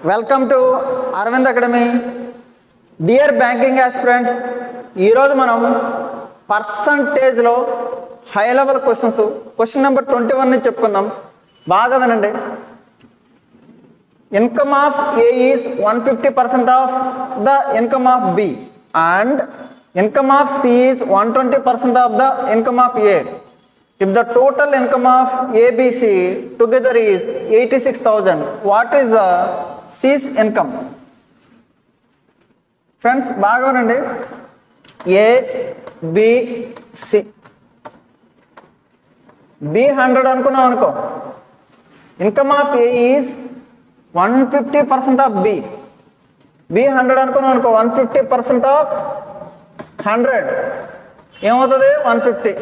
Welcome to Arvind academy. Dear banking aspirants, ఈరోజు మనం పర్సంటేజ్లో హై లెవెల్ క్వశ్చన్ నెంబర్ 21ని చెప్పుకుందాం. బాగా వినండి. Income of A is 150% of the income of B and income of C is 120% of the income of A. If the total income of ABC together is 86,000, what is the C's income? Friends, బాగా వినండి. A, B, C. B 100 అనుకున్నాం అనుకో. Income of A is 150% of B. B 100 అనుకున్నాం అనుకో. 150% of 100 ఏమవుతుంది? 150.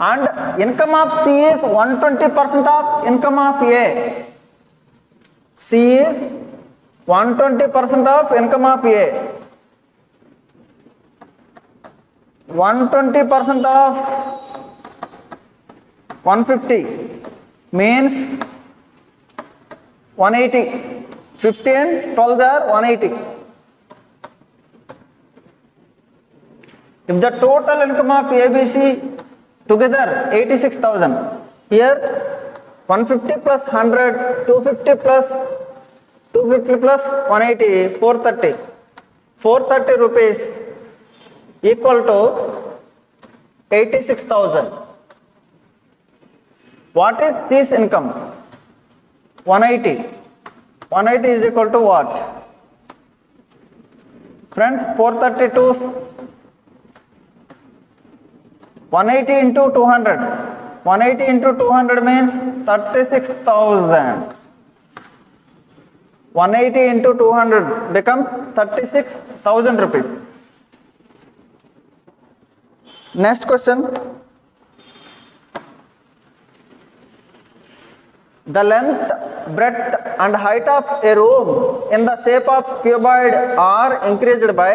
And income of C is 120% of income of A. C is 120% of income of A. 120% of 150 means 180. 50 and 12 are 180. If the total income of ABC together 86,000, here 150 plus 100, 250 plus 180, 430 rupees equal to 86,000. What is C's income? 180 is equal to what? Friends, 432 180 into 200. 180 into 200 means 36,000. 180 into 200 becomes 36,000 rupees. Next question. The length, breadth and height of a room in the shape of cuboid are increased by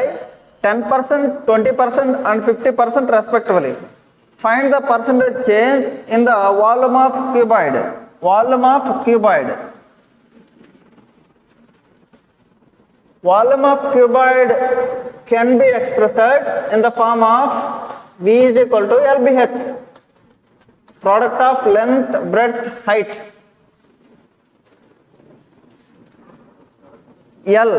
10%, 20% and 50% respectively. Find the percentage change in the volume of cuboid. Volume of cuboid. Volume of cuboid can be expressed in the form of V is equal to LBH. Product of length, breadth, height. L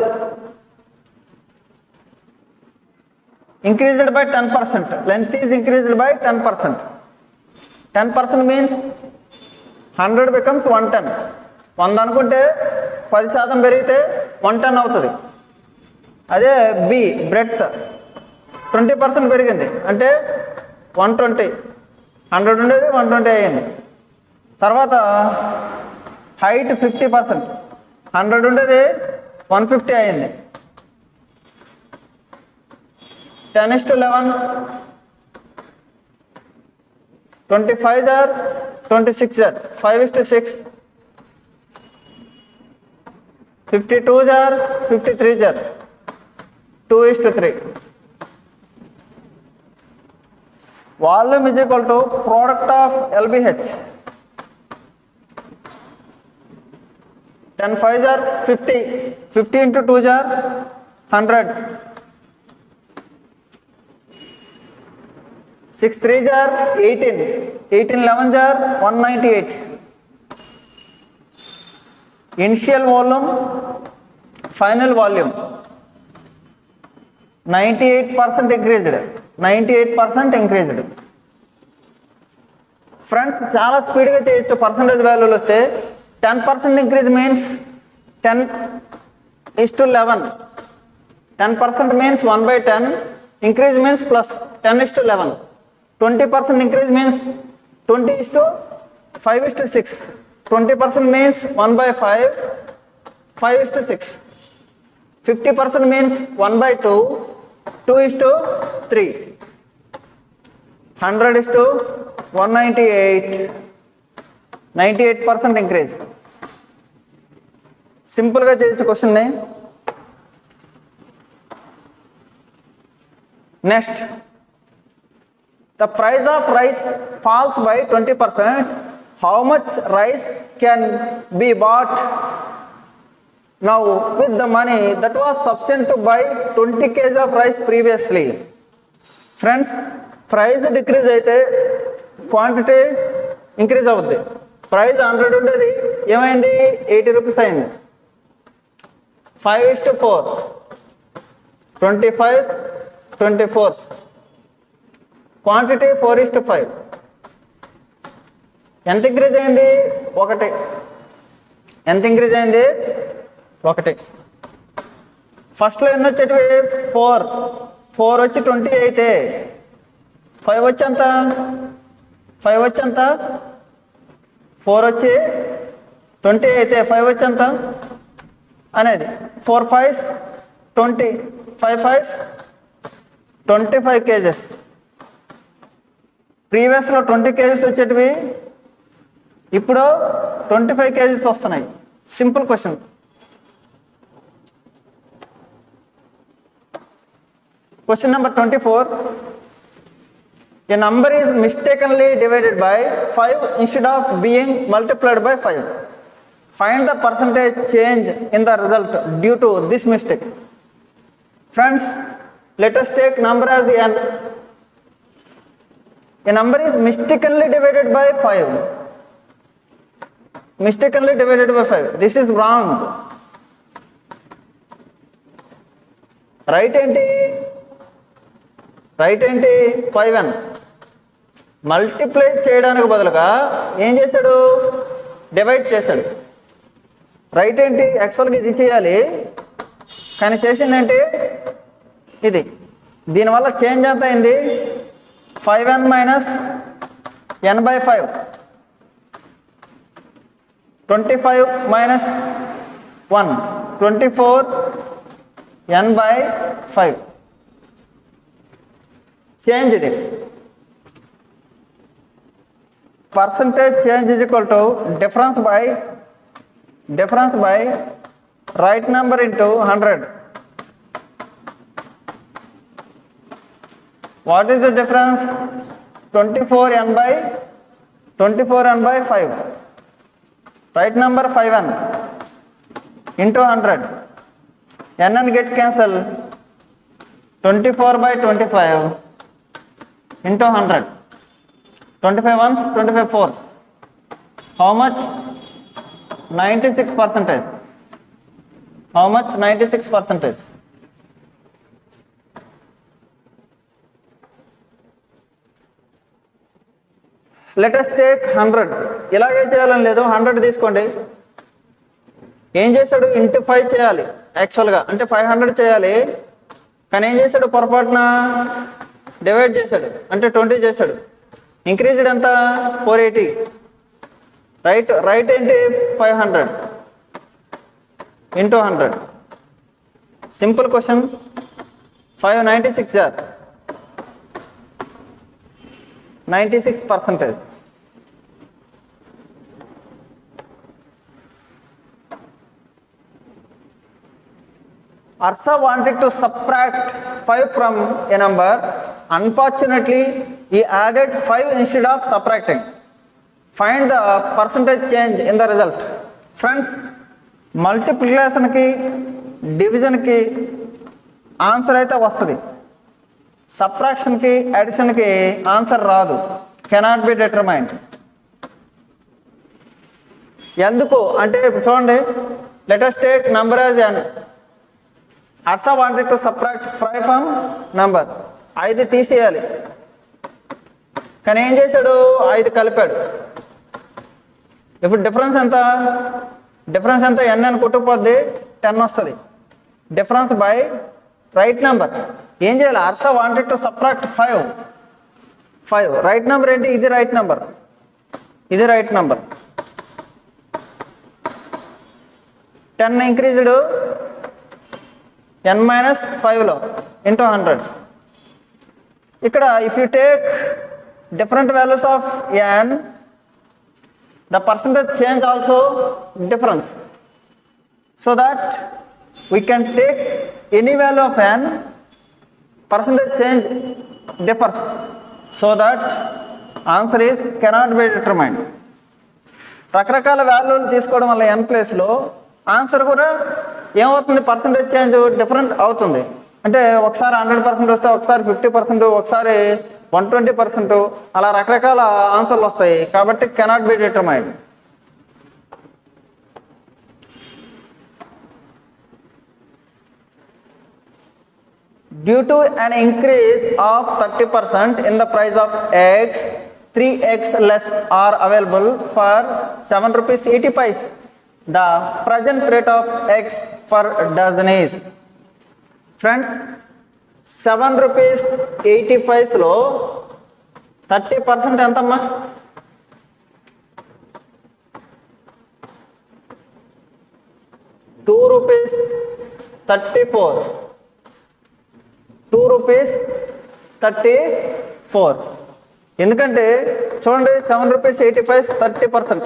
increased by 10%. Length is increased by 10%. 10% means 100 becomes 110. 100 అనుకుంటే 10% పెరిగితే 110 అవుతుంది. అదే B breadth 20% పెరిగింది అంటే 120. 100 ఉండేది 120 అయ్యింది. తర్వాత height 50%. 100 ఉండేది 150 అయ్యింది. 10:11, 25 are 26 are 5:6, 52 are 53 are 2:3. Volume is equal to product of LBH. 10 5s are 50. 50 into 2s are 100. 6 3s are 18. 18 11s are 198. Initial volume, final volume 98% increased. 98% increased. Friends, చాలా స్పీడ్గా చేయొచ్చు. పర్సంటేజ్ వాల్యూలు వస్తే 10% increase means 10:11. 10% means 1/10. Increase means plus 10:11. 20% increase means 20:5:6. 20% means 1/5, 5:6. 50% means 1/2, 2:3. 100:198, 98% increase. సింపుల్గా చేయొచ్చు క్వశ్చన్ని. Next, the price of rice falls by 20%. How much rice can be bought Now with the money that was sufficient to buy 20 kg of rice previously. Friends, price decrease అయితే quantity increase అవుద్ది. Price 100 ఉండేది ఏమైంది 80 rupees అయింది. 5:4 25 24 quantity 4:5 ఎంత increase అయింది 1. ఎంత increase అయింది 1. ఫస్ట్లో ఎన్ని వచ్చేటివి 4 వచ్చి 20 అయితే 5 వచ్చి ఎంత 5 వచ్చి ఎంత 4 వచ్చి 20 అయితే 5 వచ్చి ఎంత అనేది 4 5s 20 5 5s 25 kgs. ప్రీవియస్లో 20 kgs వచ్చేటివి ఇప్పుడు 25 kgs వస్తున్నాయి. Simple question. Question number 24. A number is mistakenly divided by 5 instead of being multiplied by 5. Find the percentage change in the result due to this mistake. Friends, let us take number as n. A number is mistakenly divided by 5. Mistakenly divided by 5. This is wrong. Right ఏంటి 5n. Multiply చేయడానికి బదులుగా ఏం చేశాడు divide చేశాడు. Right ఏంటి యాక్చువల్గా ఇది చేయాలి కానీ చేసింది ఏంటి ఇది. దీనివల్ల చేంజ్ ఎంత అయింది 5n minus n/5 25 minus 1 24 n/5 change ఇది. percentage change is equal to difference by right number into 100. What is the difference 24n/5. Right number 5n into 100. n get cancel 24/25 into 100. 25 ones 25 fours. How much 96%. How much 96%. Let us take 100. ఇలాగే చేయాలని లేదు 100 తీసుకోండి. ఏం చేశాడు into 5 చేయాలి యాక్చువల్గా అంటే 500 చేయాలి కానీ ఏం చేశాడు పొరపాటున డివైడ్ చేశాడు అంటే 20 చేశాడు. ఇంక్రీజ్డ్ ఎంత 480. రైట్ ఏంటి 500 into 100. Simple question. 596 are 96%. Arsa wanted to subtract 5 from a number. Unfortunately, he added 5 instead of subtracting. Find the percentage change in the result. Friends, multiplication ki division ki answer aithe vastadi. Subtraction ki addition ki answer raadu. Cannot be determined. Enduku ante chudandi, let us take number as n. Arsa wanted to subtract 5 from number. 5 తీసేయాలి కానీ ఏం చేశాడు 5 కలిపాడు. ఇప్పుడు difference ఎంత n అని కొట్టుకుపోద్ది 10 వస్తుంది. Difference by right number. ఏం చేయాలి Arsa wanted to subtract 5. Right number ఏంటి ఇది రైట్ నెంబర్ 10 ఇంక్రీజ్డ్ n-5లో ఇంటూ 100. ఇక్కడ if you take different values of n, the percentage change also difference, so that we can take any value of n, percentage change differs, so that answer is cannot be determined. రకరకాల వాల్యూలు తీసుకోవడం వల్ల n ప్లేస్లో answer కూడా ఏమవుతుంది, percentage change different అవుతుంది. అంటే ఒకసారి 100% వస్తే, ఒకసారి 50%, ఒకసారి 120%, అలా రకరకాల ఆన్సర్లు వస్తాయి. కాబట్టి cannot be determined. Due to an increase of 30% in the price of eggs, 3 eggs less are available for 7 rupees 80 paise. The present rate of eggs per dozen is. Friends, 7 rupees 80 paise లో 30% ఎంతమ్మా? 2 rupees 34. 2 rupees 34. ఎందుకంటే చూడండి, 7 rupees 80 paise 30%.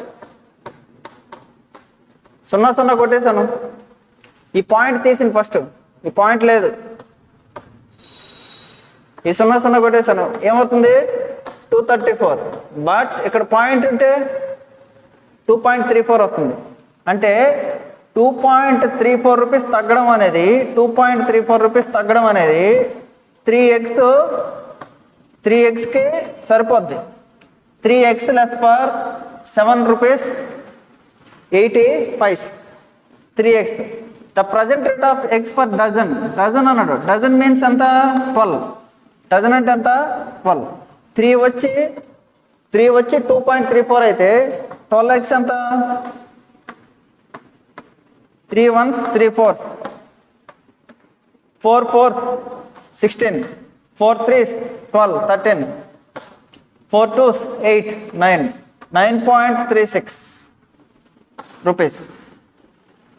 0 కొట్టేశాను. ఈ point తీసింది first, ఈ point లేదు, ఈ 0 కొట్టేశాను. ఏమవుతుంది? 234. బట్ ఇక్కడ పాయింట్ ఉంటే 2.34 వస్తుంది. అంటే 2.34 రూపీస్ తగ్గడం అనేది 2.34 రూపీస్ తగ్గడం అనేది 3xకి సరిపోద్ది. 3x less for 7 rupees 80 paise. 3x. The present rate of eggs for dozen. Dozen అన్నాడు. డజన్ మీన్స్ ఎంత? 12. డజన్ అంటే ఎంత? 12. 3 వచ్చి 2.34 అయితే 12x ఎంత? 3 ones 3 fours, 4 fours 16, 4 threes 12, 13, 4 twos 8, 9, 9.36 rupees.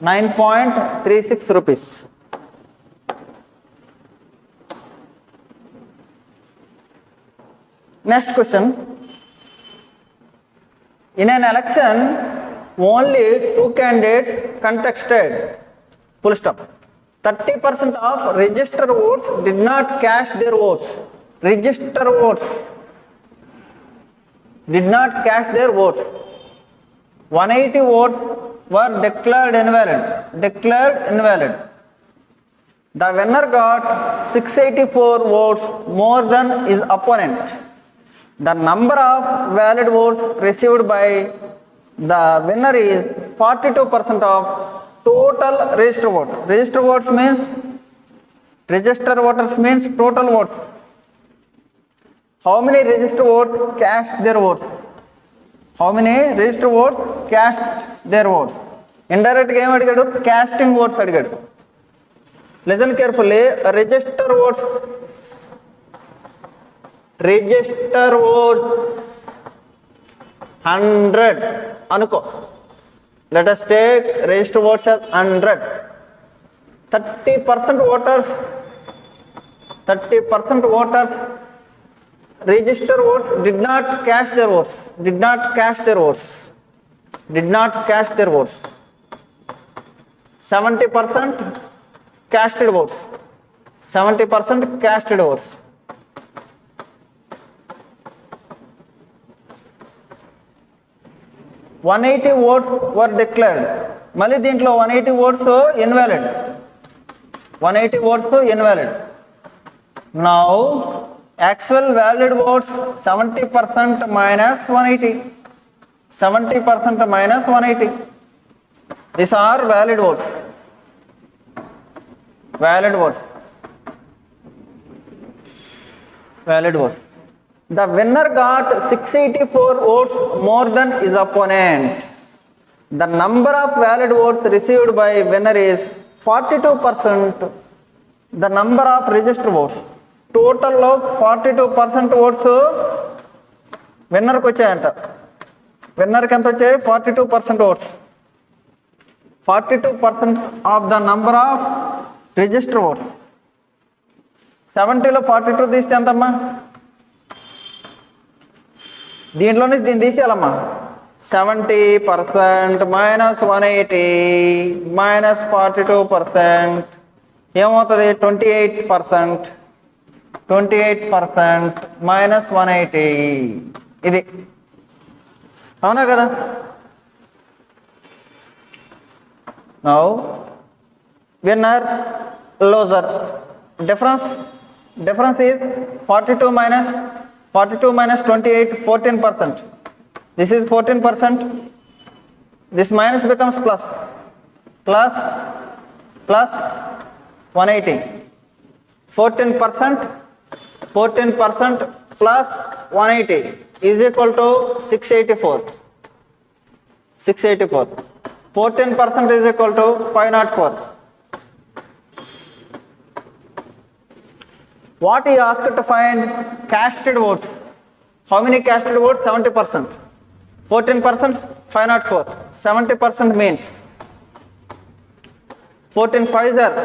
9.36 rupees. Next question. In an election, only 2 candidates contested. Full stop. 30% of registered votes did not cast their votes. Registered votes did not cast their votes. 180 votes were declared invalid. Declared invalid. The winner got 684 votes more than his opponent. The number of valid votes received by the winner is 42% of total registered vote. Registered votes means, registered voters means total votes. How many registered votes cast their votes? How many registered votes cast their votes? Indirect ga em adigadu? Casting votes adigadu. Listen carefully. Registered votes. Registered votes 100 అనుకో. Let us take registered votes as 100. 30% voters, 30% voters registered votes did not cast their votes. Did not cast their votes. Did not cast their votes. 70% casted votes. 70% casted votes. 180 votes were declared. మళ్ళీ దీంట్లో 180 votes invalid. 180 votes invalid. Now actual valid votes 70% minus 180. 70% minus 180. These are valid votes. Valid votes. Valid votes. The winner got 684 votes more than his opponent. The number of valid votes received by winner is 42%. The number of registered votes. Total of 42% votes winner ku vachayanta. Winner ki enta vachayi? 42% votes. 42% of the number of registered votes. 70 లో 42 తీస్తే ఎంతమ్మా? దీంట్లోనే దీన్ని తీసేయాలమ్మా. 70% minus 180 minus 42% ఏమవుతుంది? 28%. 28% minus 180. ఇది అవునా కదా? Now winner, loser. Difference is 42 minus 28, 14%. This is 14%. This minus becomes plus 180. 14% plus 180 is equal to 684. 14% is equal to 504. What he asked to find? Casted votes. How many casted votes? 70%. 14% 504. 70% means 14 5s are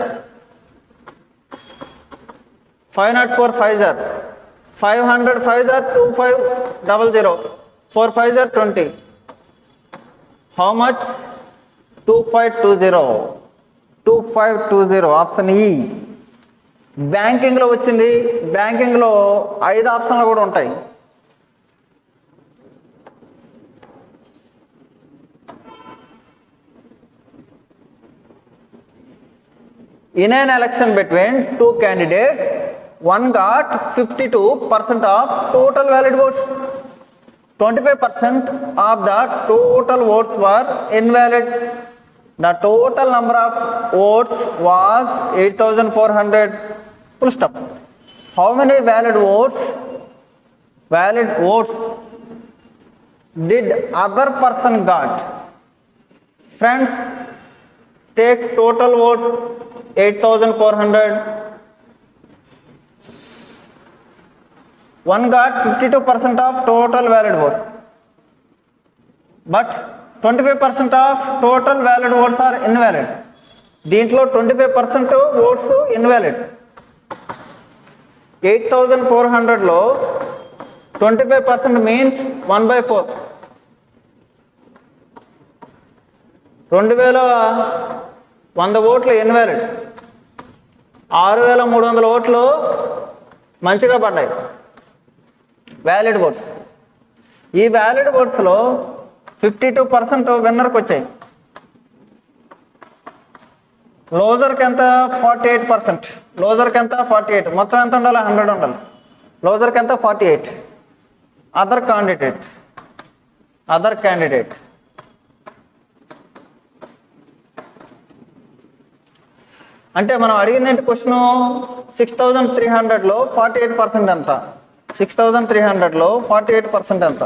504 5s are 500 5s are 2500. 4 5s are 20. How much? 2520. Option E. బ్యాంకింగ్లో వచ్చింది. బ్యాంకింగ్లో 5 ఆప్షన్లు కూడా ఉంటాయి. In an election between two candidates, one got 52% of total valid votes. 25% of the total votes were invalid. The total number of votes was 8,400. Full stop. How many valid votes did other person got? Friends, take total votes 8,400. One got 52% of total valid votes, but 25% of total valid votes are invalid. దీంట్లో 25% votes invalid. 8,400లో 25% means 1/4. 2,100 ఓట్లు invalid. 6,300 ఓట్లు మంచిగా పడ్డాయి valid votes. ఈ valid ఓట్స్లో 52% విన్నర్కి వచ్చాయి. లోజర్కి ఎంత? 48%. లోజర్కి ఎంత? 48. మొత్తం ఎంత ఉండాలి? 100 ఉండాలి. లోజర్కి ఎంత? 48. అదర్ క్యాండిడేట్ అంటే మనం అడిగింది ఏంటి క్వశ్చన్? 6,300లో 48% ఎంత? 6,300లో 48% ఎంత?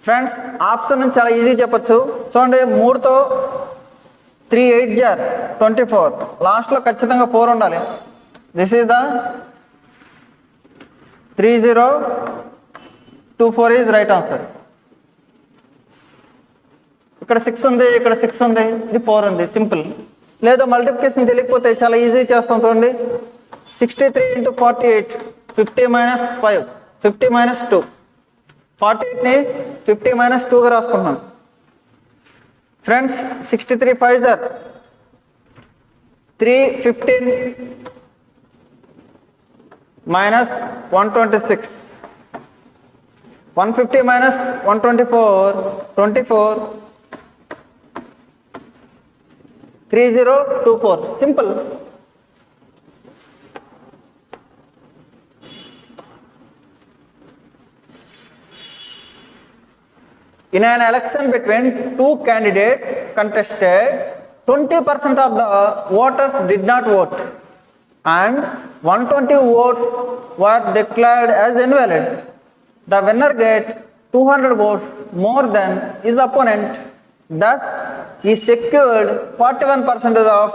ఫ్రెండ్స్, ఆప్షన్ చాలా ఈజీ చెప్పచ్చు. చూడండి, 3తో 3 8 జార్ 24. లాస్ట్లో ఖచ్చితంగా 4 ఉండాలి. This is the 3024 is right answer. ఇక్కడ 6 ఉంది, ఇక్కడ 6 ఉంది, ఇది 4 ఉంది. సింపుల్. లేదా మల్టిప్లికేషన్ తెలియకపోతే చాలా ఈజీ చేస్తాం. చూడండి, 63 × 48, 50 - 5, 50 - 2. 48ని 50 - 2గా రాసుకుంటున్నాం. Friends, 63 5s are 315 - 126. 150 - 124, 24. 3024. Simple. In an election between two candidates contested, 20% of the voters did not vote and 120 votes were declared as invalid. The winner get 200 votes more than his opponent. Thus, he secured 41% of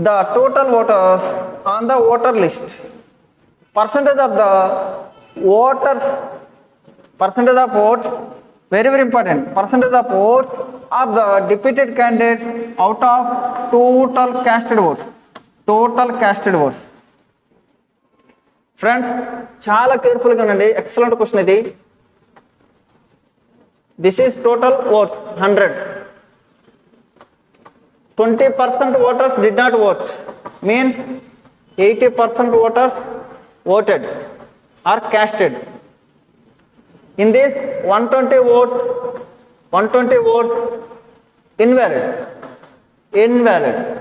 the total voters on the voter list. Percentage of votes, very important. Percentage of votes of the defeated candidates out of total casted votes. Friends, చాలా కేర్ఫుల్గా ఉండండి. Excellent question ఇది. This is total votes 100. 20% voters did not vote, means 80% voters voted or casted. In this 120 votes Invalid. Invalid.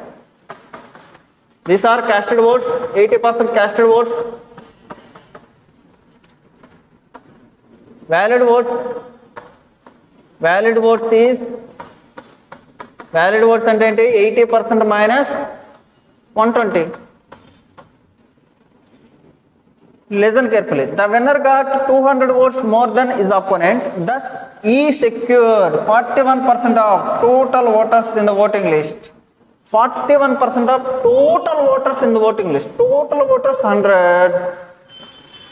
These are casted votes. 80% casted votes. Valid votes. Valid votes is valid votes అంటే 80% minus 120. Listen carefully. The winner got 200 votes more than his opponent. Thus, he secured 41% of total voters in the voting list. 41% of total voters in the voting list. Total voters 100.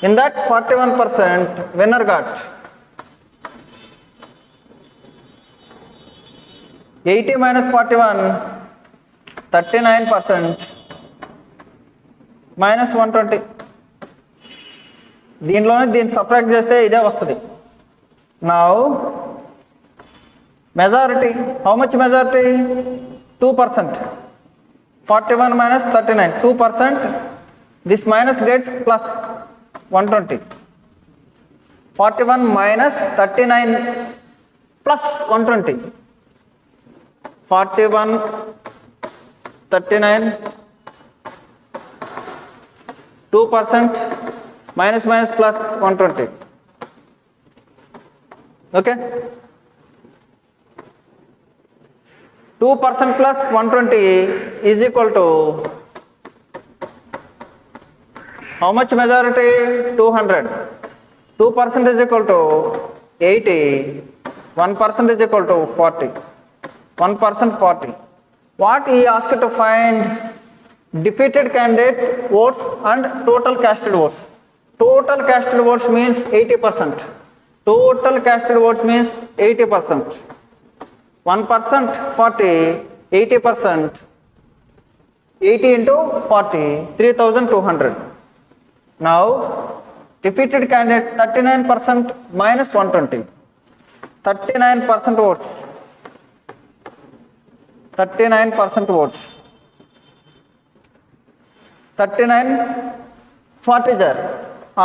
In that 41%, winner got 80 minus 41, 39% minus 120. దీనిలోనే దీన్ని subtract చేస్తే ఇదే వస్తుంది. Now majority, how much majority? 2%. 41 minus 39, 2%. This minus gets plus 120. 41 minus 39 plus 120. 41, 39, 2%, minus minus plus 120. Okay? 2% plus 120 is equal to how much majority? 200. 2% is equal to 80. 1% is equal to 40. 1% 40. What he asked to find? Defeated candidate votes and total casted votes. Total casted votes means 80%. Total casted votes means 80%. 1% 40, 80%. 80 into 40, 3200. Now, defeated candidate 39% minus 120. 39% votes. 39% votes. 39 40 jar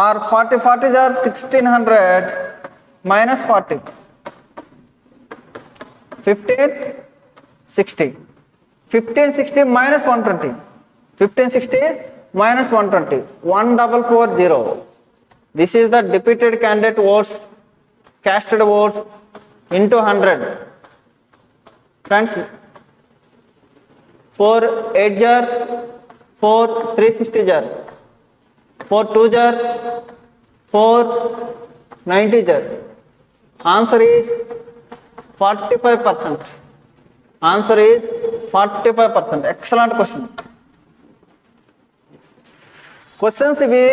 or 40 40 jar 1600 minus 40. 1560. 1560 minus 120. 1560 minus 120. 1440. This is the defeated candidate votes, casted votes into 100. Friends, 4 8 jar, 4 360 jar, 4 2 jar, 4 90 jar. Answer is 45%. Answer is 45%. Excellent question. Questions ఇవి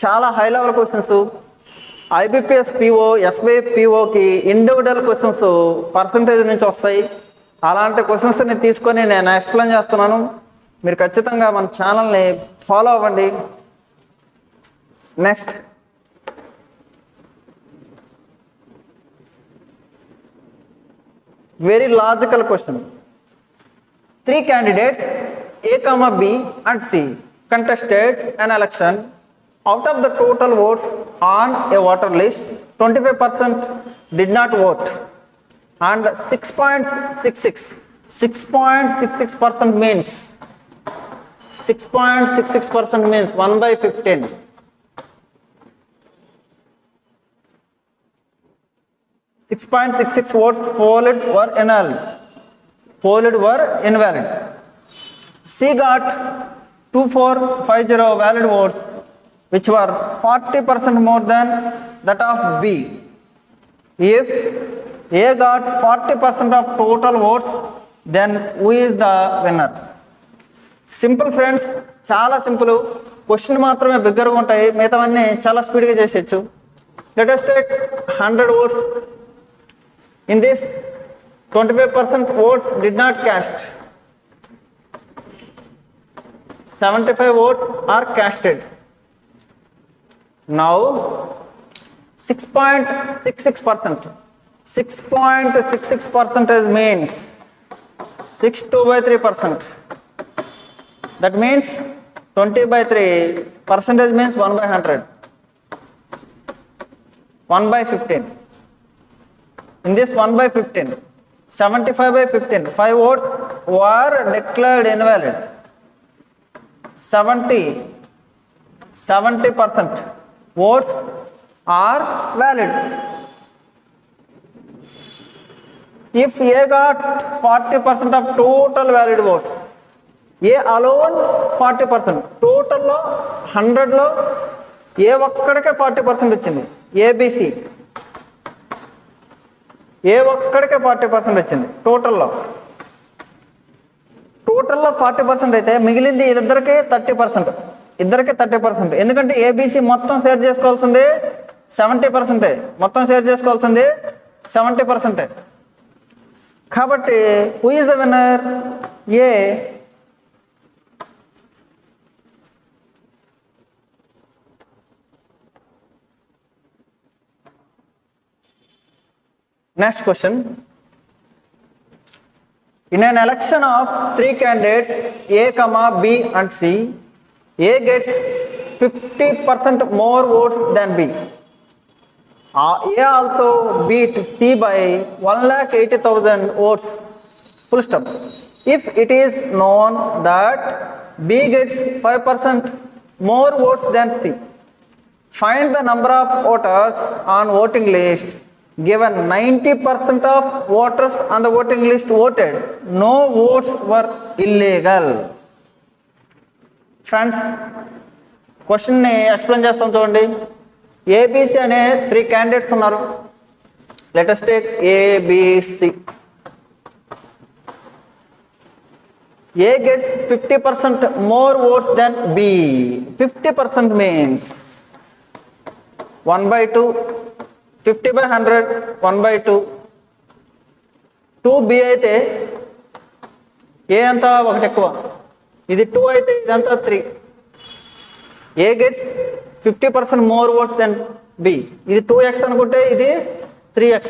చాలా high level questions. IBPS PO, SBI పిఓకి individual questions percentage నుంచి వస్తాయి. అలాంటి క్వశ్చన్స్ని తీసుకొని నేను explain చేస్తున్నాను. మీరు ఖచ్చితంగా మన ఛానల్ని ఫాలో అవ్వండి. Next, very logical question. 3 candidates A, B and C contested an election. Out of the total votes on a voter list, 25% did not vote and 6.66% means 6.66% means 1 by 15. 6.66 votes polled were invalid. C got 2450 valid votes, which were 40% more than that of B. If A got 40% of total votes, then who is the winner? Simple friends, చాలా simple. Question మాత్రమే బిగ్గరగా ఉంటాయి, మిగతావన్నీ చాలా స్పీడ్గా చేసేయచ్చు. Let us take 100 votes. In this, 25% votes did not cast. 75 votes are casted. Now, 6.66%. 6.66% means 62/3%. That means 20/3 percentage means 1/100. 1/15. In this 1/15, 75 by 15. 5 votes were declared invalid. 70% votes are valid. If A got 40% of total valid votes, A alone 40%, total లో 100లో ఏ ఒక్కడికే 40% వచ్చింది. ABC ఏ ఒక్కడికే 40% వచ్చింది. టోటల్లో 40% అయితే మిగిలింది ఇద్దరికి 30%, ఇద్దరికి 30%. ఎందుకంటే ఏబిసి మొత్తం షేర్ చేసుకోవాల్సింది 70%, మొత్తం షేర్ చేసుకోవాల్సింది 70%. కాబట్టి who is the winner? A. Next question. In an election of 3 candidates A, B and C, A gets 50% more votes than B. A also beat C by 1,80,000 votes. Full stop. If it is known that B gets 5% more votes than C, find the number of voters on voting list. Given 90% of voters on the voting list voted, no votes were illegal. Friends, question ni explain chestam chudandi. ABC ane 3 candidates unnaru. Let us take ABC. A gets 50% more votes than B. 50% means 1/2. 50 by 100, 1/2. 2B అయితే ఏ అంతా ఒకటి ఎక్కువ, ఇది 2 అయితే ఇదంతా 3. A gets 50% more votes than B. ఇది 2x అనుకుంటే ఇది 3x.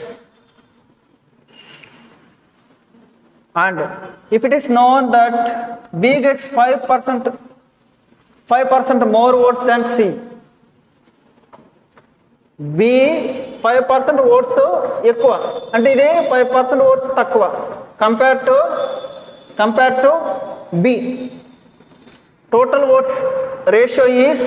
And if it is known that B gets 5% more votes than C, B 5% votes ఎక్కువ అంటే ఇది 5% ఓట్స్ తక్కువ compare to B. Total votes ratio is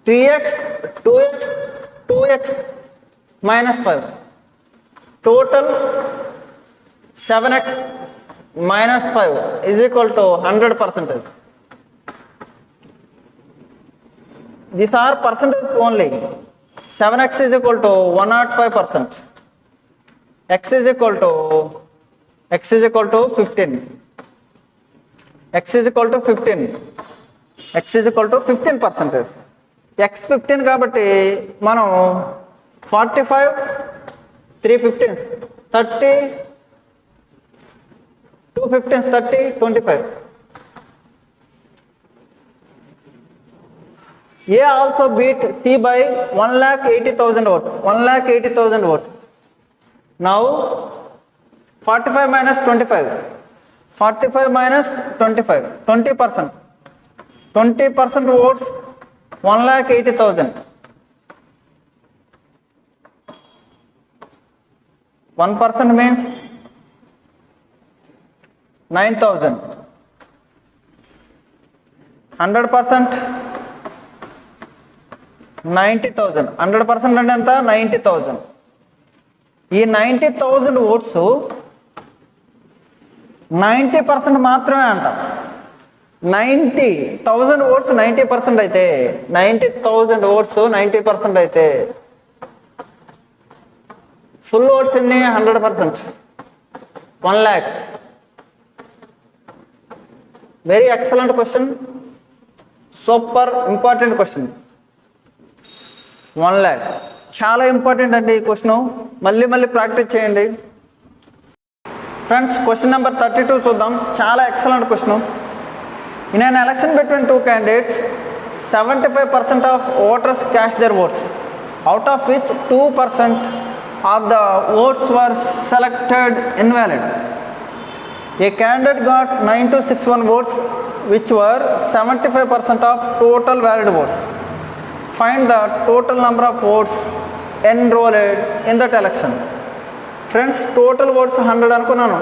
3x 2x minus 5. Total 7x minus 5 is equal to 100%. These are percentages only. 7x is equal to 105%. X is equal to 15. X is equal to 15%. X 15 కాబట్టి మనం 45 3 15s 30 2 15s 30 25. A also beat C by 1,80,000 votes. 1,80,000 votes. Now 45 minus 25. 45 minus 25. 20%. 20% votes 1,80,000. 1% means 9,000. 100% 90,000. 100% అంటే ఎంత? 90,000. ఈ 90,000 oats 90% మాత్రమే అంట. 90,000 oats 90% అయితే 90,000 oats 90% అయితే full oats ఎన్ని? 100%. 1 lakh. Very excellent question, super important question. 1 lakh చాలా ఇంపార్టెంట్ అండి ఈ క్వశ్చన్. మళ్ళీ ప్రాక్టీస్ చేయండి ఫ్రెండ్స్. క్వశ్చన్ నెంబర్ 32 చూద్దాం. చాలా excellent question. In an election between 2 candidates, 75% of voters cast their votes, out of which 2% of the votes were selected invalid. A candidate got 9261 votes which were 75% of total valid votes. Find the total number of votes enrolled in that election. Friends, total votes 100 అనుకున్నాను.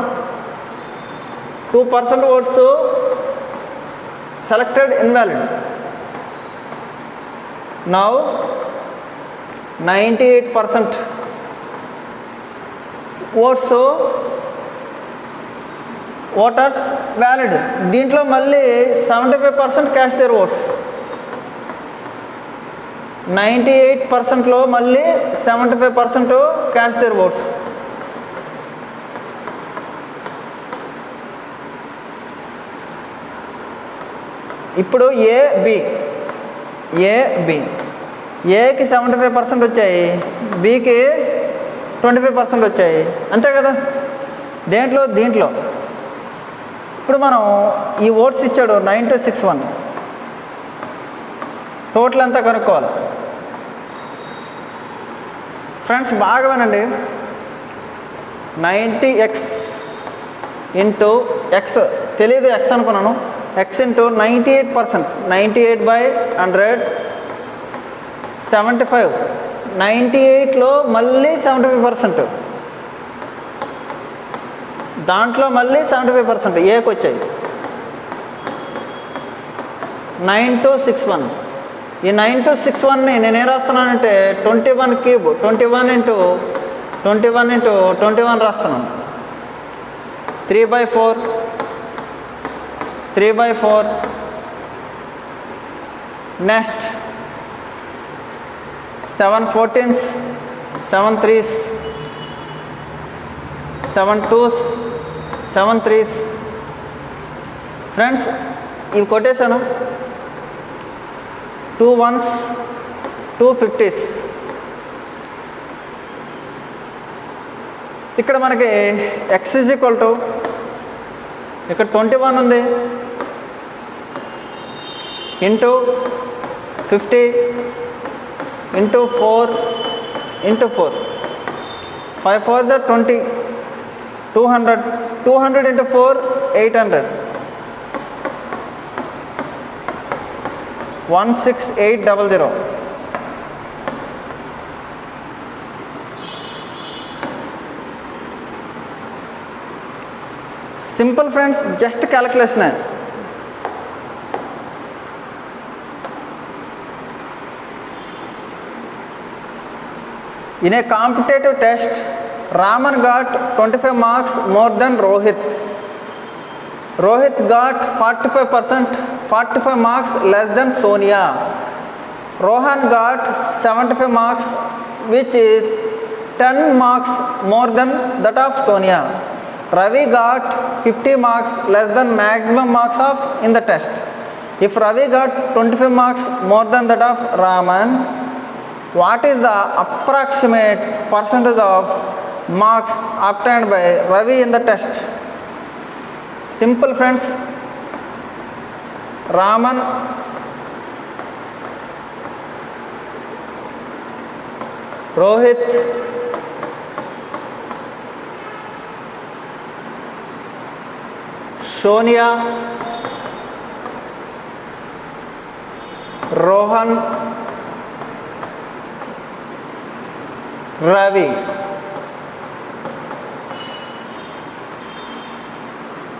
2% votes selected invalid. Now 98% votes voters valid. దీంట్లో మళ్ళీ 75% cast their votes. 98%లో మళ్ళీ 75% cast their votes. ఇప్పుడు ఏకి 75% వచ్చాయి, బికి 25% వచ్చాయి, అంతే కదా. దీంట్లో ఇప్పుడు మనం ఈ ఓట్స్ ఇచ్చాడు 9261, టోటల్ అంతా కనుక్కోవాలి. ఫ్రెండ్స్ బాగా వినండి. 90x ఇంటూ ఎక్స్ తెలియదు, ఎక్స్ అనుకున్నాను. X into 98%, 98/100 75. 98లో మళ్ళీ 75%, దాంట్లో మళ్ళీ 75% ఏకి వచ్చాయి. 9261. ఈ 9261ని నేనేం రాస్తున్నానంటే 21 క్యూబ్, 21 ఇంటూ 21 రాస్తున్నాను. 3/4. Next 7 14s, 7 3s, 7 2s, 7 3s. Friends ఇవి కొట్టేశాను. 2 1s, 2 50s. ఇక్కడ మనకి x ఈజ్ ఈక్వల్ టు ఇక్కడ 21 ఉంది into 50 into 4 into 4. 5 4s are 20. 200 into 4 800. 16800. Simple friends, just calculation. In a competitive test, Raman got 25 marks more than Rohit. Rohit got 45 marks less than Sonia. Rohan got 75 marks, which is 10 marks more than that of Sonia. Ravi got 50 marks less than maximum marks of in the test. If Ravi got 25 marks more than that of Raman, what is the approximate percentage of marks obtained by Ravi in the test? Simple friends. Raman Rohit Sonia Rohan Ravi.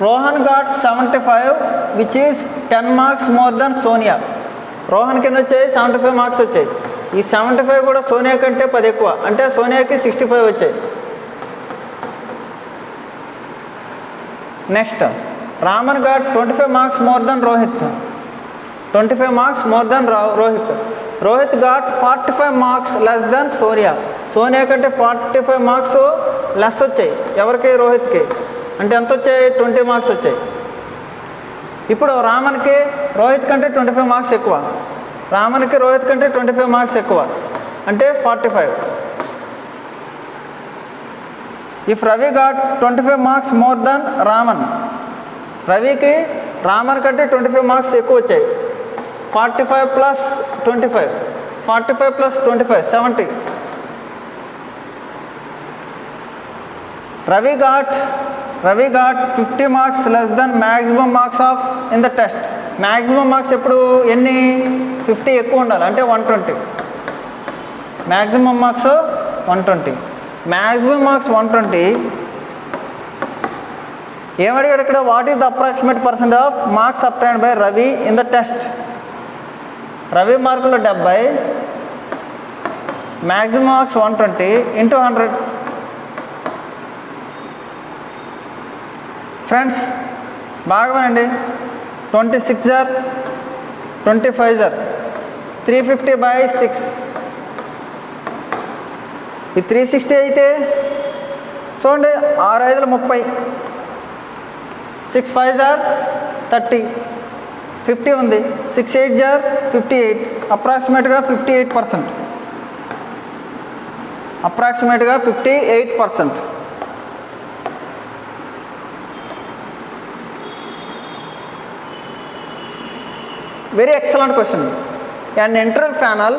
Rohan got 75, which is 10 marks more than Sonia. Rohan కి వచ్చాయి 75 marks వచ్చాయి. ఈ 75 కూడా సోనియా కంటే 10 ఎక్కువ, అంటే సోనియాకి 65 వచ్చాయి. Next Raman got 25 marks more than Rohit. 25 marks more than Rohit. Rohit got 45 marks less than Sonia. Sonia కంటే 45 మార్క్స్ లెస్ వచ్చాయి ఎవరికి, రోహిత్కి. అంటే ఎంత వచ్చాయి, 20 మార్క్స్ వచ్చాయి. ఇప్పుడు రామన్కి రోహిత్ కంటే 25 మార్క్స్ ఎక్కువ, రామన్కి రోహిత్ కంటే 25 మార్క్స్ ఎక్కువ, అంటే 45. If Ravi got 25 marks more than Raman, రవికి రామన్ కంటే 25 మార్క్స్ ఎక్కువ వచ్చాయి. 45 + 25, 45 + 25 70. Ravi got 50 marks less than maximum marks of in the test. Maximum marks ఎప్పుడు ఎన్ని 50 ఎక్కువ ఉండాలి, అంటే 120. Maximum marks 120. Maximum marks 120. ఏమడిగారు ఇక్కడ? What is the approximate percent of marks obtained by Ravi in the test? Ravi మార్కులు 70, మ్యాక్సిమం మార్క్స్ 120 ఇంటూ 100. ఫ్రెండ్స్ బాగా వినండి. 26 jar 25 jar 350/6. ఈ 360 అయితే చూడండి 6 5 30, 6 5 జార్ 30, 50 ఉంది. 6 8 జార్ 58, అప్రాక్సిమేట్గా 58%. అప్రాక్సిమేట్గా 58%. Very excellent question. An internal panel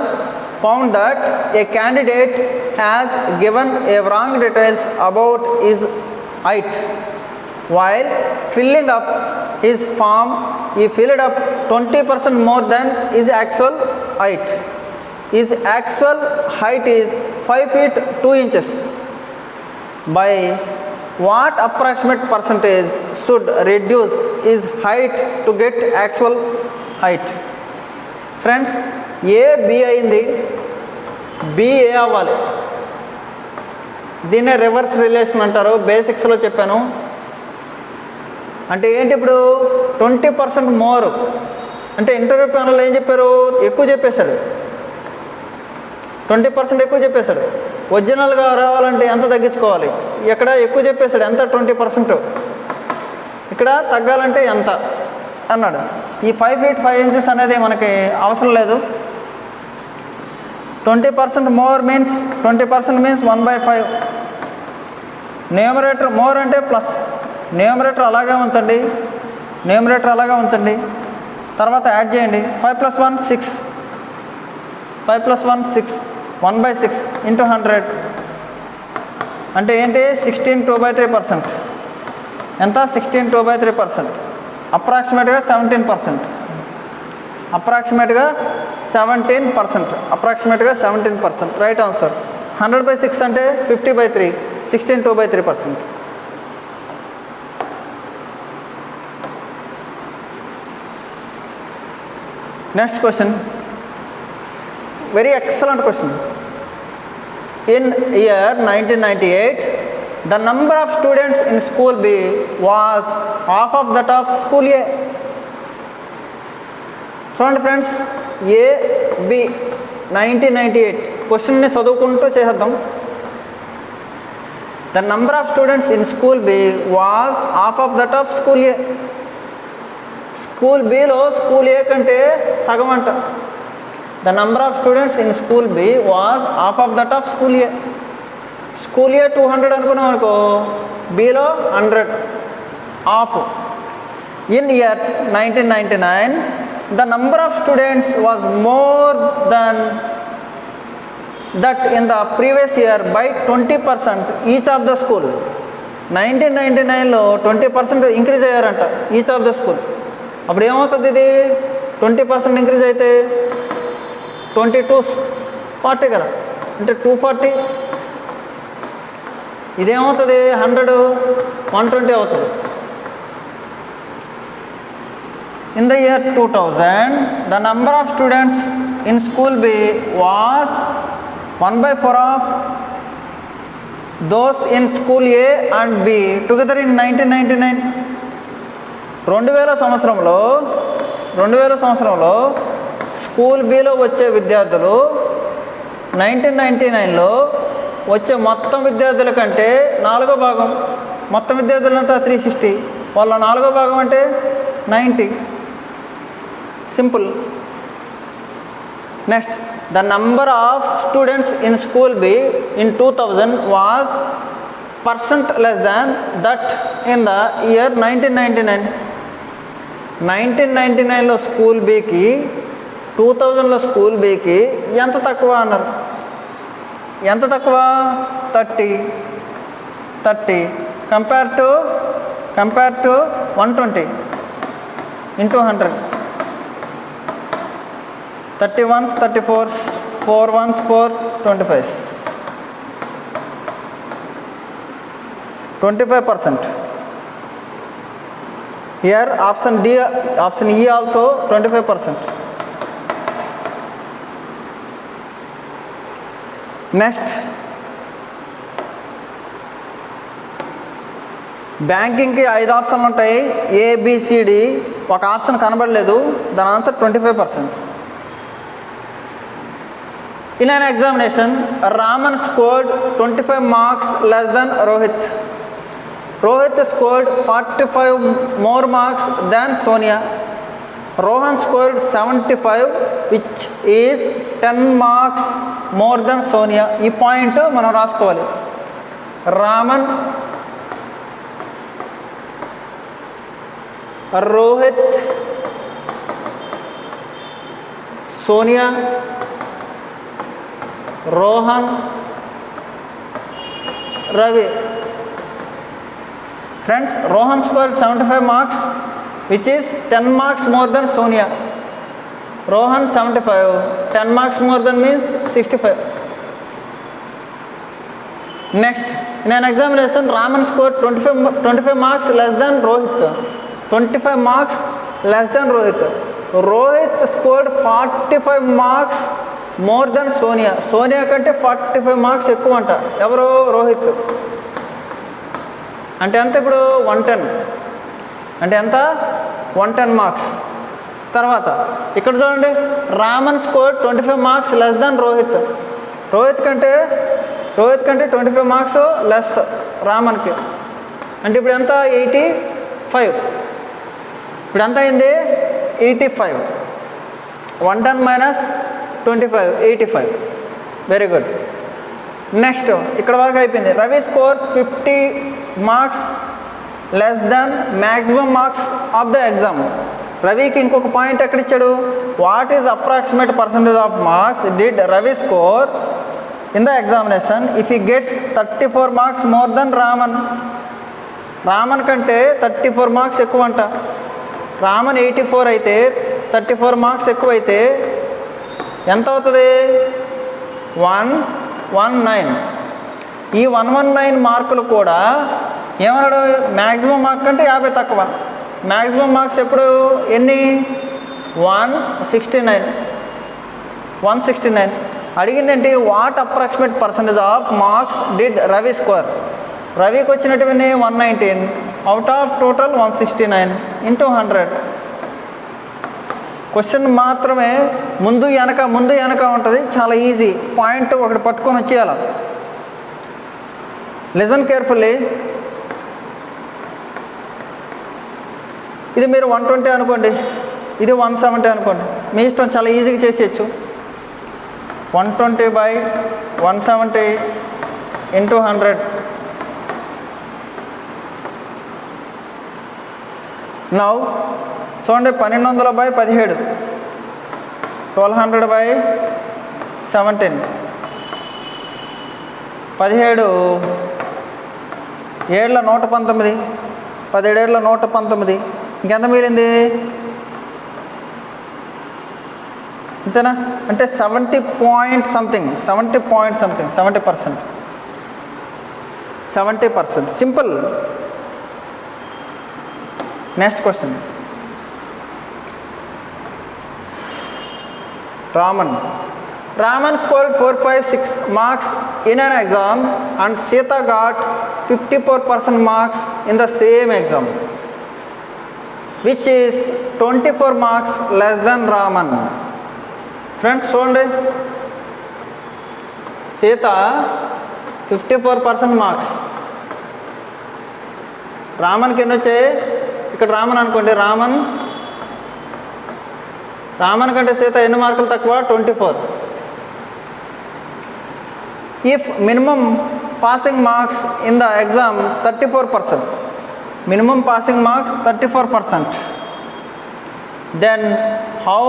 found that a candidate has given a wrong details about his height. While filling up his form, he filled up 20% more than his actual height. His actual height is 5 feet 2 inches. By what approximate percentage should reduce his height to get actual height? Friends A B అయింది, B A అవ్వాలి. దీన్నే reverse relation అంటారు, బేసిక్స్లో చెప్పాను. అంటే ఏంటి? ఇప్పుడు 20% more అంటే interview panel ఏం చెప్పారు? ఎక్కువ చెప్పేశాడు, 20% ఎక్కువ చెప్పేశాడు. ఒరిజినల్గా రావాలంటే ఎంత తగ్గించుకోవాలి? ఇక్కడ ఎక్కువ చెప్పేశాడు, ఎంత? 20%. ఇక్కడ తగ్గాలంటే ఎంత అన్నాడు. ఈ 5 feet 5 inches అనేది మనకి అవసరం లేదు. 20% more means 20% means 1/5. Numerator more అంటే ప్లస్, న్యూమరేటర్ అలాగే ఉంచండి, న్యూమరేటర్ అలాగే ఉంచండి. తర్వాత యాడ్ చేయండి. 5 + 1 6, 5 + 1 6, 1/6 ఇంటూ 100 అంటే ఏంటి? 16 2/3%. ఎంత? 16 2/3%. అప్రాక్సిమేట్గా 17%. అప్రాక్సిమేట్గా 17%. అప్రాక్సిమేట్గా 17%. Right answer. 100/6 అంటే 50/3, 16 2/3%. Next question, very excellent question. In year 1998, the number of students in school B was half of that of school A. చూడండి ఫ్రెండ్స్, ఏ బి 1998 క్వశ్చన్ని చదువుకుంటూ చేద్దాం. The number of students in school B was half of that of school A. School బిలో school A కంటే సగం అంట. The number of students in school B was half of that of school A. School A 200 అనుకున్నాం అనుకో, బిలో 100, half. In year 1999, the number of students was more than that in the previous year by 20% each of the school. 1999లో 20% increase అయ్యారంట each of the school. అప్పుడు ఏమవుతుంది? ఇది 20% increase అయితే 22 40 కదా, అంటే 240. ఇదేమవుతుంది? 100 120 అవుతుంది. In the year 2000, the number of students in school B was 1/4 of those in school A and B together in 1999. 2000 సంవత్సరంలో స్కూల్ బిలో వచ్చే విద్యార్థులు 1999లో వచ్చే మొత్తం విద్యార్థుల కంటే 4వ భాగం. మొత్తం విద్యార్థులంతా 360, వాళ్ళ 4వ భాగం అంటే 90. Simple. Next, the number of students in school B in 2000 was percent less than that in the year 1999. 1999లో స్కూల్ బికి 2000లో స్కూల్ బికి ఎంత తక్కువ అన్నారు? ఎంత తక్కువ? 30 compare to 120 into 100. 31s, 34s, 4 1s, 4, 25s. 25%. Here option D, option E also 25%. Next, బ్యాంకింగ్కి 5 ఆప్షన్లు ఉంటాయి, ఏబిసిడి. ఒక ఆప్షన్ కనబడలేదు, దాని answer 25%. In an examination, Raman scored 25 marks less than Rohit. Rohit scored 45 more marks than Sonia. Rohan scored 75, which is 10 marks more than Sonia. ఈ point మనం రాసుకోవాలి. Raman, Rohit, Sonia, Rohan, Ravi. Friends, Rohan scored 75 marks, which is 10 marks more than Sonia. Rohan 75, 10 marks more than means 65. Next, in an examination, Raman scored 25 marks less than Rohit. 25 marks less than Rohit. Rohit scored 45 marks more than Sonia. Sonia కంటే 45 marks ఎక్కువ అంట. ఎవరు? రోహిత్. అంటే ఎంత ఇప్పుడు? 110. అంటే ఎంత? 110 marks. తర్వాత ఇక్కడ చూడండి, Raman score 25 marks less than Rohit. Rohit కంటే 25 మార్క్స్ లెస్ రామన్కి. అంటే ఇప్పుడు ఎంత? 85. ఇప్పుడు ఎంత అయింది? 85. 110 మైనస్ 25, 85. Very good. నెక్స్ట్, ఇక్కడ వరకు అయిపోయింది. Ravi score 50 marks less than maximum marks of the exam. రవికి ఇంకొక పాయింట్ ఎక్కడ ఇచ్చాడు? What is approximate percentage of marks did Ravi score in the examination if he gets 34 marks more than Raman. Raman కంటే 34 marks ఎక్కువ అంట. రామన్ 84 అయితే 34 మార్క్స్ ఎక్కువ అయితే ఎంత అవుతుంది? 119. ఈ 119 మార్కులు కూడా ఏమన్నాడు? మ్యాక్సిమం మార్క్ కంటే 50 తక్కువ. మ్యాక్సిమం మార్క్స్ ఎప్పుడు ఎన్ని? 169. అడిగింది ఏంటి? What approximate percentage of marks did Ravi score. రవికి వచ్చినటువంటి 119 out of total 169 into 100. Question మాత్రమే ముందు వెనక ఉంటుంది. చాలా ఈజీ. పాయింట్ ఒకటి పట్టుకొని వచ్చేయాల. Listen carefully. ఇది మీరు 120 అనుకోండి, ఇది 170 అనుకోండి, మీ ఇష్టం. చాలా ఈజీగా చేసేయచ్చు. 120/170 ఇంటూ 100. నౌ చూడండి, 1200/17, 1200/17. 17 ఏళ్ళ 119, 17 ఏళ్ళ 119. ఇంకెంత మిగిలింది? అంతేనా? అంటే 70 point something, 70%. 70%. Simple. Next question. Raman scored 456 marks in an exam and Sita got 54% marks in the same exam, which is 24 marks less than Raman. Friends, చూడండి, Sita 54% మార్క్స్. రామన్కి ఎన్ని వచ్చాయి? ఇక్కడ రామన్ అనుకోండి. రామన్ కంటే సీత ఎన్ని మార్కులు తక్కువ? 24. If minimum passing marks in the exam 34%, minimum passing marks 34%, than how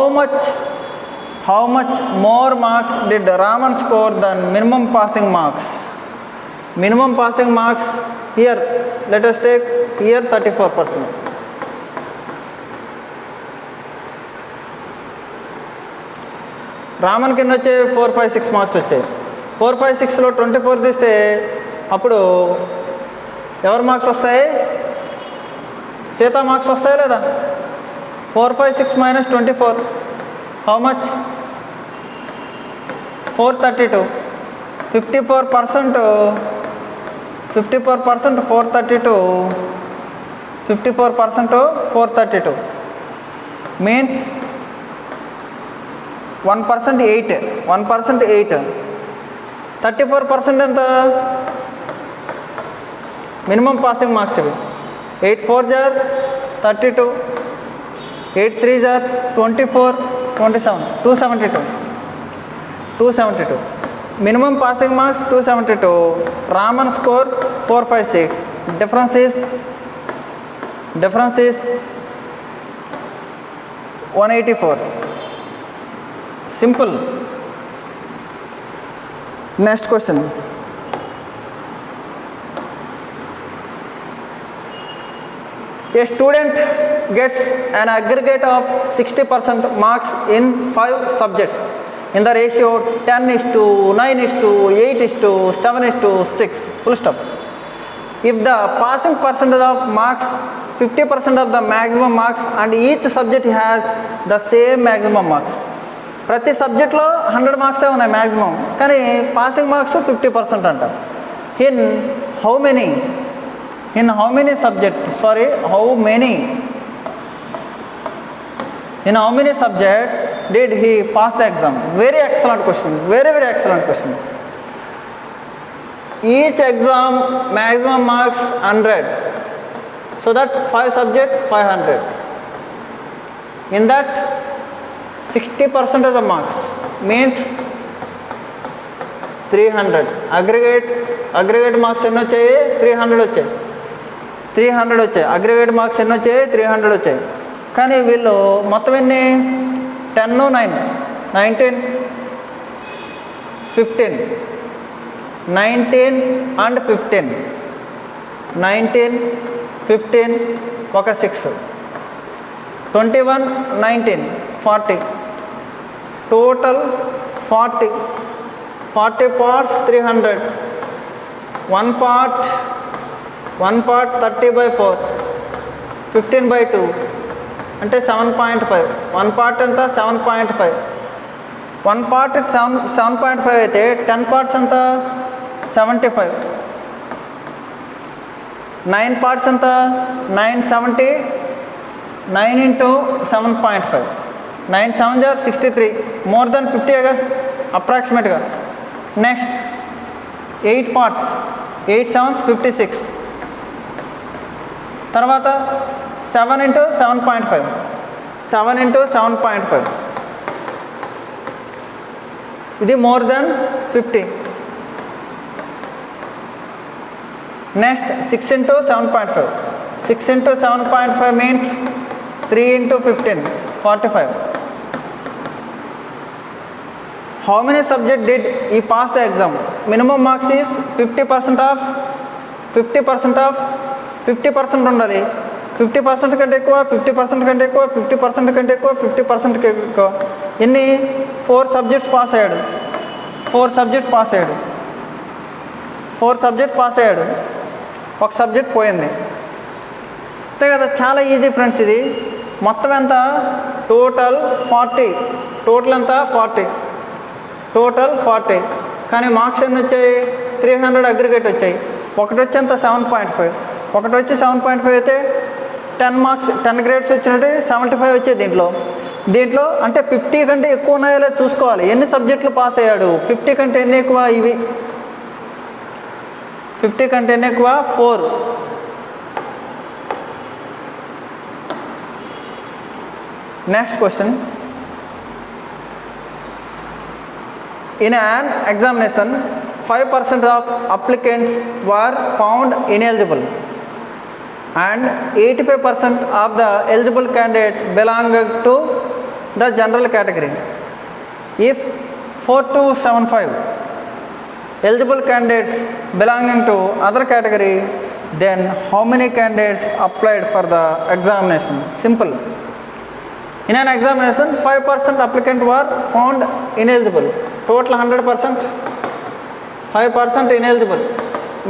much more marks did Raman score than minimum passing marks? Minimum passing marks here, let us take here 34%. రామన్కి ఎన్ని వచ్చాయి? 4, 5, 6 మార్క్స్ వచ్చాయి. 4, 5, 6లో 24 తీస్తే అప్పుడు ఎవరు మార్క్స్ వస్తాయి? Sita marks వస్తాయి లేదా? 4, 5, 6 - 24 హౌ మచ్? 432. 54%, 432, 54%, 432 means 1% 8, 1% 8. 34% ఎంత? మినిమం పాసింగ్ మార్క్స్ ఇవి. 8 4 jar 32, 8 3 jar 24, 27, 272. Minimum passing marks 272. Raman score 4, 5, 6. Difference is 184. Simple. Next question. A student gets an aggregate of 60% marks in 5 subjects in the ratio 10:9:8:7:6. Full stop. If the passing percentage of marks 50% of the maximum marks and each subject has the same maximum marks. ప్రతి సబ్జెక్ట్లో 100 మార్క్సే ఉన్నాయి maximum, కానీ passing marks 50% అంట. In how many subject did he pass the exam? Very excellent question, very excellent question. Each exam maximum marks 100, so that 5 subject 500. In that 60% of the marks means 300. Aggregate marks ఎన్ని వచ్చాయి? 300 వచ్చాయి. Aggregate marks ఎన్ని వచ్చాయి? 300 వచ్చాయి. కానీ వీళ్ళు మొత్తం ఎన్ని? 10, 9, 19, 15, 19 and 15, 19, 15, ఒక 6, 21, 19, 40, total 40 parts 300, one part 30/4, 15/2 అంటే 7.5. 1 part ఎంత? 7.5. 1 part 7.5 అయితే 10 parts ఎంత? 75. 9 parts ఎంత? 970. 9 into 7.5, 9 7 are 63, more than 50 అప్రాక్సిమేట్గా. Next 8 parts, 8 7s 56. తర్వాత 7 into 7.5, 7 into 7.5, ఇది more than 50. Next 6 into 7.5, 6 into 7.5 means 3 into 15, 45. How many subject did he pass the exam? Minimum marks is 50% of 50% ఉండదు. 50% కంటే ఎక్కువ, 50% కంటే ఎక్కువ, 50% కంటే ఎక్కువ, 50% ఎక్కువ. ఎన్ని? 4 subjects పాస్ అయ్యాడు. 4 subjects పాస్ అయ్యాడు. ఒక సబ్జెక్ట్ పోయింది అంతే కదా. చాలా ఈజీ ఫ్రెండ్స్. ఇది మొత్తం ఎంత? టోటల్ 40. టోటల్ ఎంత? 40. కానీ మార్క్స్ ఎన్ని వచ్చాయి? 300 అగ్రిగేట్ వచ్చాయి. ఒకటి వచ్చి ఎంత? 7.5. ఒకటి వచ్చి 7.5 అయితే 10 మార్క్స్ 10 గ్రేడ్స్ వచ్చినట్టు 75 వచ్చాయి దీంట్లో. అంటే 50 కంటే ఎక్కువ ఉన్నాయో లేదో చూసుకోవాలి. ఎన్ని సబ్జెక్టులు పాస్ అయ్యాడు? 50 కంటే ఎన్ని ఎక్కువ? ఇవి 50 కంటే ఎన్ని ఎక్కువ? 4. Next question. In an examination, 5% of applicants were found ineligible and 85% of the eligible candidate belonged to the general category. If 4275 eligible candidates belonging to other category, then how many candidates applied for the examination? Simple. In an examination, 5% applicants were found ineligible. Total 100%, 5% ineligible,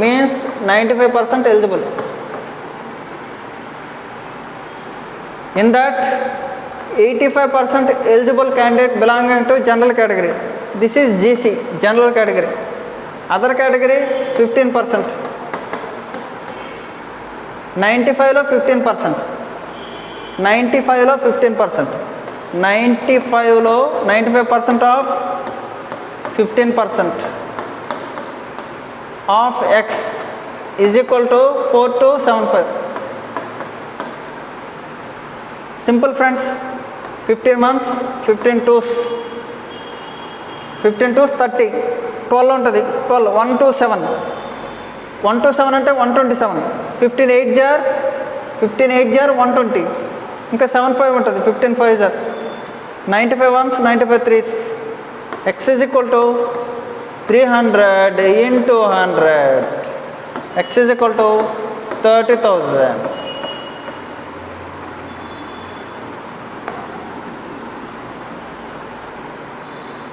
means 95% eligible. In that 85% eligible candidate belonging to general category. This is GC, general category. Other category 15%. 95 లో 15%. 95 లో 15%. 95 లో 95% of 15% of X is equal to 4275. Simple friends. 15 months, 15 twos, 15 twos 30, 12 ఉంటుంది, 12, 1 to 7, 1 to 7 అంటే 127, 15 8 jar 120, ఇంకా 7 5 ఉంటుంది, 15 5 jar 95 ones, 95 threes. X is equal to 300 into 100. X is equal to 30,000.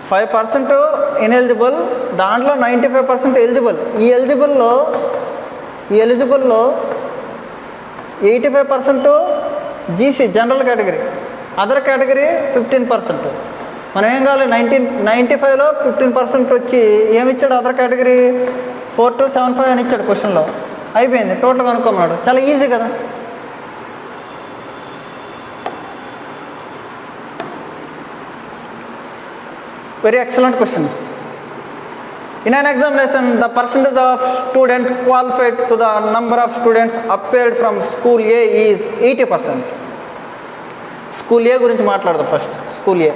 5% ineligible, దాంట్లో 95% eligible. ఈ ఎలిజిబుల్లో 85% GC general category, other category 15%. మనం ఏం కావాలి, 95లో 15% వచ్చి ఏమిచ్చాడు అదర్ కేటగిరీ 4275 అని ఇచ్చాడు క్వశ్చన్లో. అయిపోయింది, టోటల్ కనుక్కున్నాడు. చాలా ఈజీ కదా. Very excellent question. In an examination, the percentage of students qualified to the number of students appeared from school A is 80%. School A గురించి మాట్లాడదాం ఫస్ట్. స్కూల్ ఏ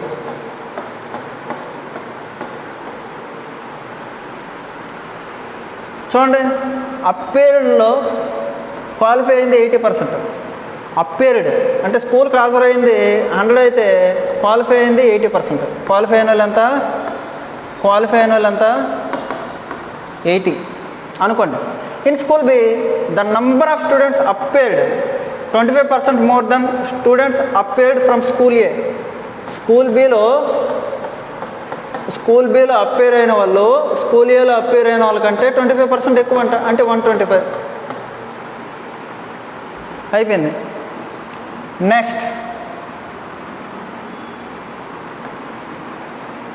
చూడండి, అప్పేర్డ్లో క్వాలిఫై అయింది 80%. అప్పేర్డ్ అంటే స్కూల్కి హాజరైంది 100 అయితే క్వాలిఫై అయింది 80%. క్వాలిఫై అయిన వాళ్ళు ఎంత 80 అనుకోండి. In school B the number of students appeared 25% more than students appeared from school A. School బిలో అప్పేర్ అయిన వాళ్ళు స్కూల్ ఏలో అప్పేర్ అయిన వాళ్ళకంటే 25% ఎక్కువ అంట, అంటే 125. అయిపోయింది. Next,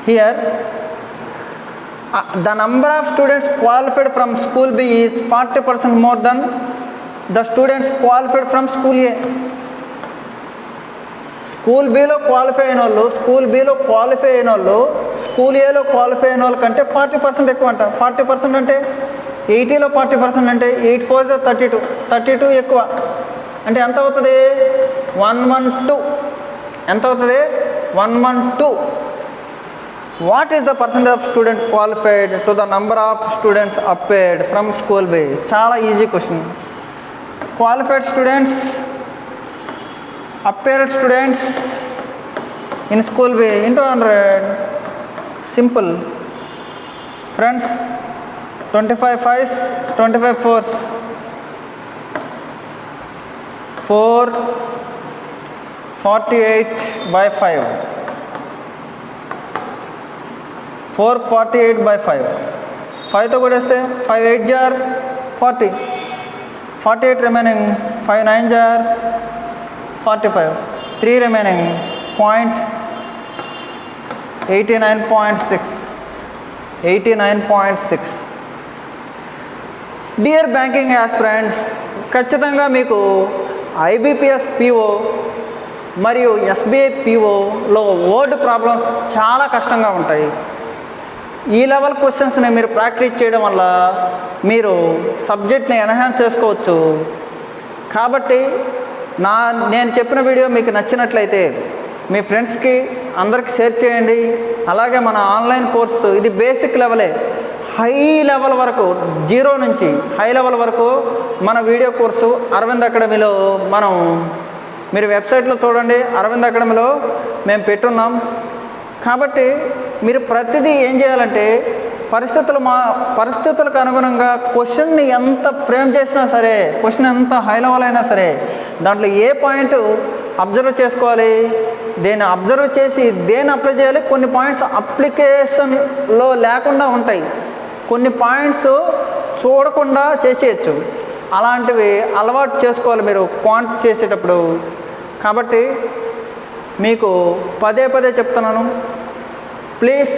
here the number of students qualified from school B is 40% more than the students qualified from school A. School below qualify అయిన వాళ్ళు స్కూల్ ఏలో క్వాలిఫై అయిన వాళ్ళ కంటే 40% ఎక్కువ అంట. 40% అంటే 80లో 40% అంటే 8 4 32 ఎక్కువ. అంటే ఎంత అవుతుంది, 112. ఎంత అవుతుంది, 112. What is the percentage of student qualified to the number of students appeared from school B. చాలా easy question. Qualified students appeared students in school B into 100. Simple friends. 25 5s, 25 4s, 448/5. 448/5. 5తో కూడేస్తే 5 8 జార్ 40, 48 రిమైనింగ్, 5 9 జార్ 45, 3 remaining, 89.6. Dear banking aspirants, ఖచ్చితంగా మీకు IBPS PO మరియు SBI పీఓలో word problems చాలా కష్టంగా ఉంటాయి. ఈ లెవెల్ క్వశ్చన్స్ని మీరు ప్రాక్టీస్ చేయడం వల్ల మీరు సబ్జెక్ట్ని ఎన్హాన్స్ చేసుకోవచ్చు. కాబట్టి నేను చెప్పిన వీడియో మీకు నచ్చినట్లయితే మీ ఫ్రెండ్స్కి అందరికి షేర్ చేయండి. అలాగే మన ఆన్లైన్ కోర్సు ఇది బేసిక్ లెవెలే, హై లెవెల్ వరకు, 0 నుంచి హై లెవెల్ వరకు మన వీడియో కోర్సు అరవింద్ అకాడమీలో మీరు వెబ్సైట్లో చూడండి, అరవింద్ అకాడమీలో మేము పెట్టున్నాం. కాబట్టి మీరు ప్రతిదీ ఏం చేయాలంటే పరిస్థితులకు అనుగుణంగా క్వశ్చన్ని ఎంత ఫ్రేమ్ చేసినా సరే, క్వశ్చన్ ఎంత హై లెవెల్ అయినా సరే, దాంట్లో ఏ పాయింట్ అబ్జర్వ్ చేసుకోవాలి, దేన్ని అబ్జర్వ్ చేసి దేన్ని అప్లై చేయాలి. కొన్ని పాయింట్స్ అప్లికేషన్లో లేకుండా ఉంటాయి, కొన్ని పాయింట్స్ చూడకుండా చేసేయచ్చు. అలాంటివి అలవాటు చేసుకోవాలి మీరు క్వాంట్ చేసేటప్పుడు. కాబట్టి మీకు పదే పదే చెప్తున్నాను, please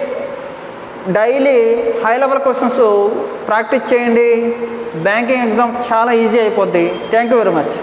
daily high level questions practice చేయండి. బ్యాంకింగ్ ఎగ్జామ్ చాలా ఈజీ అయిపోద్ది. Thank you very much.